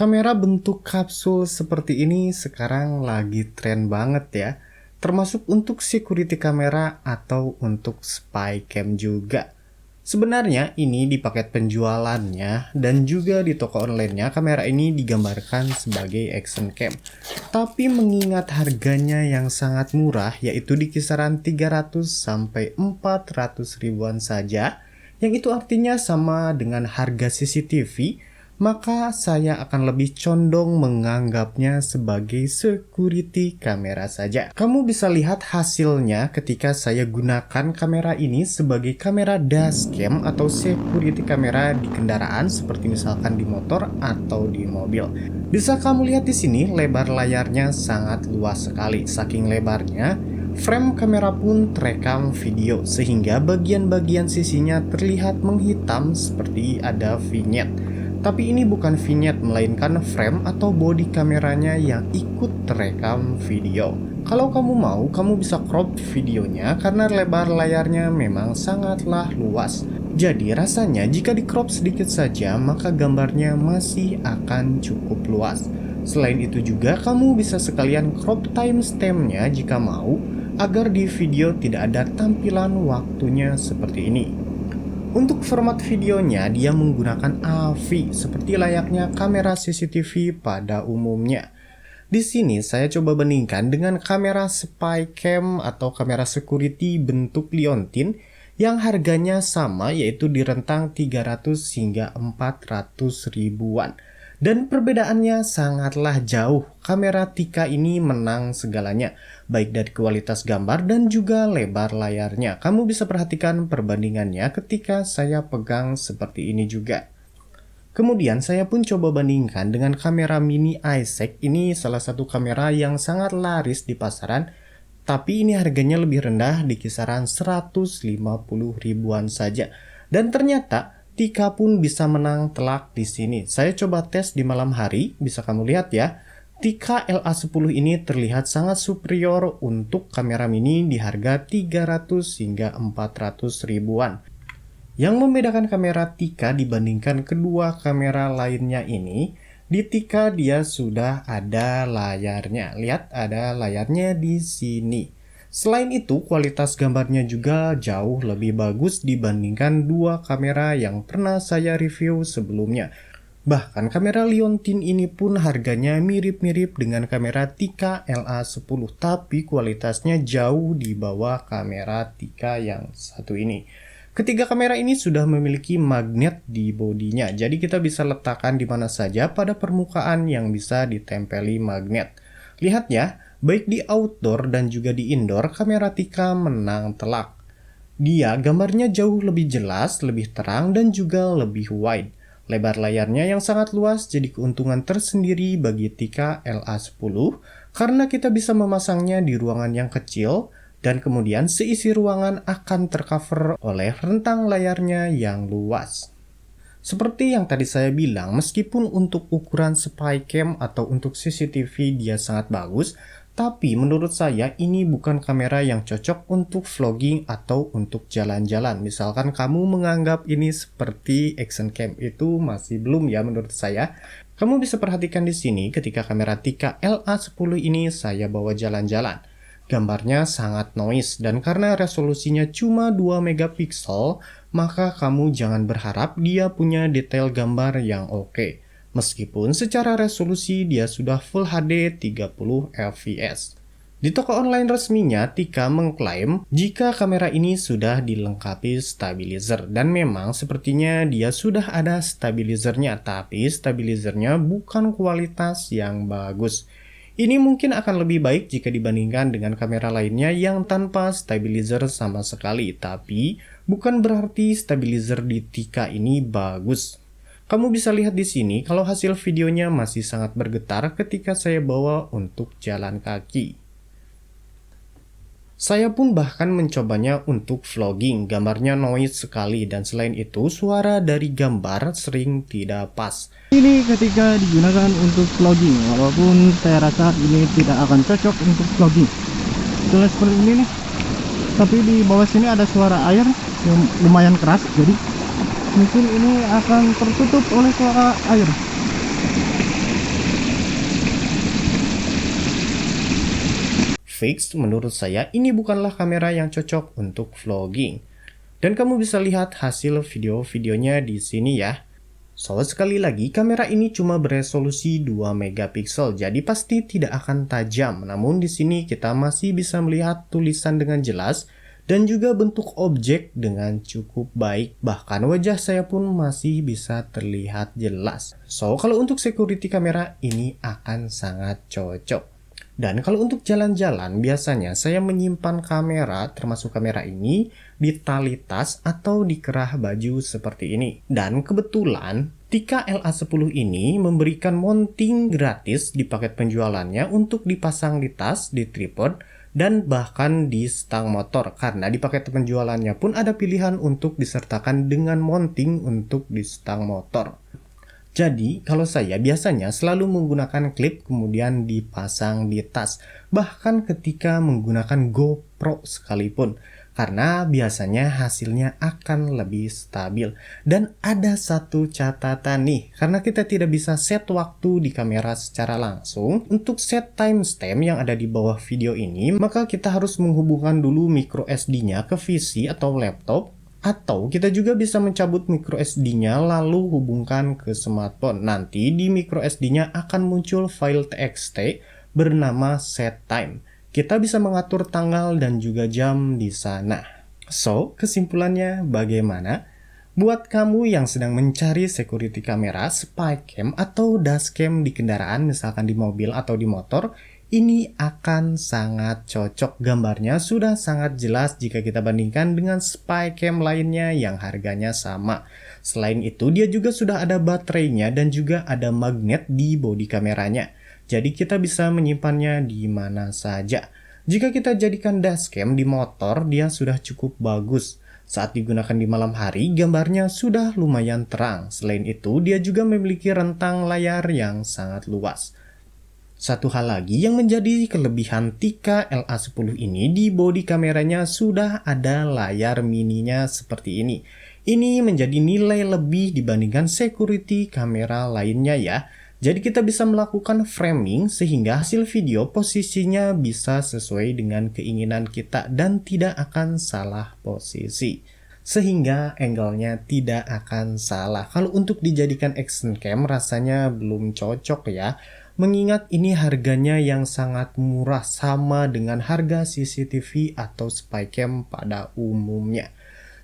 Kamera bentuk kapsul seperti ini sekarang lagi tren banget ya. Termasuk untuk security kamera atau untuk spy cam juga. Sebenarnya ini di paket penjualannya dan juga di toko online-nya kamera ini digambarkan sebagai action cam. Tapi mengingat harganya yang sangat murah yaitu di kisaran 300 sampai 400 ribuan saja, yang itu artinya sama dengan harga CCTV, maka saya akan lebih condong menganggapnya sebagai security kamera saja. Kamu bisa lihat hasilnya ketika saya gunakan kamera ini sebagai kamera dashcam atau security kamera di kendaraan seperti misalkan di motor atau di mobil. Bisa kamu lihat di sini lebar layarnya sangat luas sekali. Saking lebarnya, frame kamera pun terekam video sehingga bagian-bagian sisinya terlihat menghitam seperti ada vignette. Tapi ini bukan vignette melainkan frame atau body kameranya yang ikut terekam video. Kalau kamu mau, kamu bisa crop videonya karena lebar layarnya memang sangatlah luas. Jadi rasanya jika di crop sedikit saja maka gambarnya masih akan cukup luas. Selain itu juga kamu bisa sekalian crop timestamp-nya jika mau agar di video tidak ada tampilan waktunya seperti ini. Untuk format videonya, dia menggunakan AV seperti layaknya kamera CCTV pada umumnya. Di sini saya coba bandingkan dengan kamera spy cam atau kamera security bentuk liontin yang harganya sama yaitu di rentang 300 hingga 400 ribuan. Dan perbedaannya sangatlah jauh. Kamera Tikka ini menang segalanya, baik dari kualitas gambar dan juga lebar layarnya. Kamu bisa perhatikan perbandingannya ketika saya pegang seperti ini juga. Kemudian saya pun coba bandingkan dengan kamera mini Isaac. Ini salah satu kamera yang sangat laris di pasaran, tapi ini harganya lebih rendah di kisaran 150 ribuan saja. Dan ternyata Tikka pun bisa menang telak di sini. Saya coba tes di malam hari, bisa kamu lihat ya. Tikka LA10 ini terlihat sangat superior untuk kamera mini di harga 300 hingga 400 ribuan. Yang membedakan kamera Tikka dibandingkan kedua kamera lainnya ini, di Tikka dia sudah ada layarnya. Lihat ada layarnya di sini. Selain itu, kualitas gambarnya juga jauh lebih bagus dibandingkan dua kamera yang pernah saya review sebelumnya. Bahkan kamera liontin ini pun harganya mirip-mirip dengan kamera Tikka LA10, tapi kualitasnya jauh di bawah kamera Tikka yang satu ini. Ketiga kamera ini sudah memiliki magnet di bodinya, jadi kita bisa letakkan di mana saja pada permukaan yang bisa ditempeli magnet. Lihat ya. Baik di outdoor dan juga di indoor, kamera Tikka menang telak. Dia gambarnya jauh lebih jelas, lebih terang, dan juga lebih wide. Lebar layarnya yang sangat luas jadi keuntungan tersendiri bagi Tikka LA10 karena kita bisa memasangnya di ruangan yang kecil dan kemudian seisi ruangan akan tercover oleh rentang layarnya yang luas. Seperti yang tadi saya bilang, meskipun untuk ukuran spy cam atau untuk CCTV dia sangat bagus, tapi menurut saya ini bukan kamera yang cocok untuk vlogging atau untuk jalan-jalan. Misalkan kamu menganggap ini seperti action cam, itu masih belum ya menurut saya. Kamu bisa perhatikan di sini ketika kamera Tikka LA10 ini saya bawa jalan-jalan. Gambarnya sangat noise dan karena resolusinya cuma 2 megapiksel, maka kamu jangan berharap dia punya detail gambar yang oke. Meskipun secara resolusi dia sudah Full HD 30 fps. Di toko online resminya, Tikka mengklaim jika kamera ini sudah dilengkapi stabilizer. Dan memang sepertinya dia sudah ada stabilizernya, tapi stabilizernya bukan kualitas yang bagus. Ini mungkin akan lebih baik jika dibandingkan dengan kamera lainnya yang tanpa stabilizer sama sekali. Tapi bukan berarti stabilizer di Tikka ini bagus. Kamu bisa lihat di sini kalau hasil videonya masih sangat bergetar ketika saya bawa untuk jalan kaki. Saya pun bahkan mencobanya untuk vlogging, gambarnya noise sekali dan selain itu suara dari gambar sering tidak pas. Ini ketika digunakan untuk vlogging, walaupun saya rasa ini tidak akan cocok untuk vlogging. Misalnya seperti ini nih, tapi di bawah sini ada suara air yang lumayan keras, jadi mungkin ini akan tertutup oleh suara air. fix menurut saya ini bukanlah kamera yang cocok untuk vlogging. Dan kamu bisa lihat hasil video-videonya di sini ya. So, sekali lagi, kamera ini cuma beresolusi 2 megapiksel, jadi pasti tidak akan tajam. Namun di sini kita masih bisa melihat tulisan dengan jelas dan juga bentuk objek dengan cukup baik. Bahkan wajah saya pun masih bisa terlihat jelas. So, kalau untuk security kamera ini akan sangat cocok. Dan kalau untuk jalan-jalan, biasanya saya menyimpan kamera, termasuk kamera ini, di tali tas atau di kerah baju seperti ini. Dan kebetulan, Tika LA10 ini memberikan mounting gratis di paket penjualannya untuk dipasang di tas, di tripod, dan bahkan di stang motor. Karena di paket penjualannya pun ada pilihan untuk disertakan dengan mounting untuk di stang motor. Jadi, kalau saya biasanya selalu menggunakan klip kemudian dipasang di tas, bahkan ketika menggunakan GoPro sekalipun, karena biasanya hasilnya akan lebih stabil. Dan ada satu catatan nih, karena kita tidak bisa set waktu di kamera secara langsung, untuk set timestamp yang ada di bawah video ini, maka kita harus menghubungkan dulu micro SD-nya ke PC atau laptop, atau kita juga bisa mencabut micro SD-nya lalu hubungkan ke smartphone. Nanti di micro SD-nya akan muncul file TXT bernama set time. Kita bisa mengatur tanggal dan juga jam di sana. So, kesimpulannya bagaimana? Buat kamu yang sedang mencari security kamera, spy cam atau dashcam di kendaraan, misalkan di mobil atau di motor, ini akan sangat cocok. Gambarnya sudah sangat jelas jika kita bandingkan dengan spy cam lainnya yang harganya sama. Selain itu, dia juga sudah ada baterainya dan juga ada magnet di bodi kameranya. Jadi kita bisa menyimpannya di mana saja. Jika kita jadikan dashcam di motor, dia sudah cukup bagus. Saat digunakan di malam hari, gambarnya sudah lumayan terang. Selain itu, dia juga memiliki rentang layar yang sangat luas. Satu hal lagi yang menjadi kelebihan Tika LA10 ini, di bodi kameranya sudah ada layar mininya seperti ini. Ini menjadi nilai lebih dibandingkan security kamera lainnya ya. Jadi kita bisa melakukan framing sehingga hasil video posisinya bisa sesuai dengan keinginan kita dan tidak akan salah posisi. Sehingga angle-nya tidak akan salah. Kalau untuk dijadikan action cam rasanya belum cocok ya. Mengingat ini harganya yang sangat murah sama dengan harga CCTV atau spycam pada umumnya.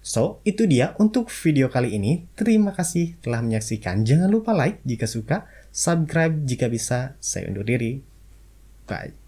So, itu dia untuk video kali ini. Terima kasih telah menyaksikan. Jangan lupa like jika suka, subscribe jika bisa. Saya undur diri. Bye.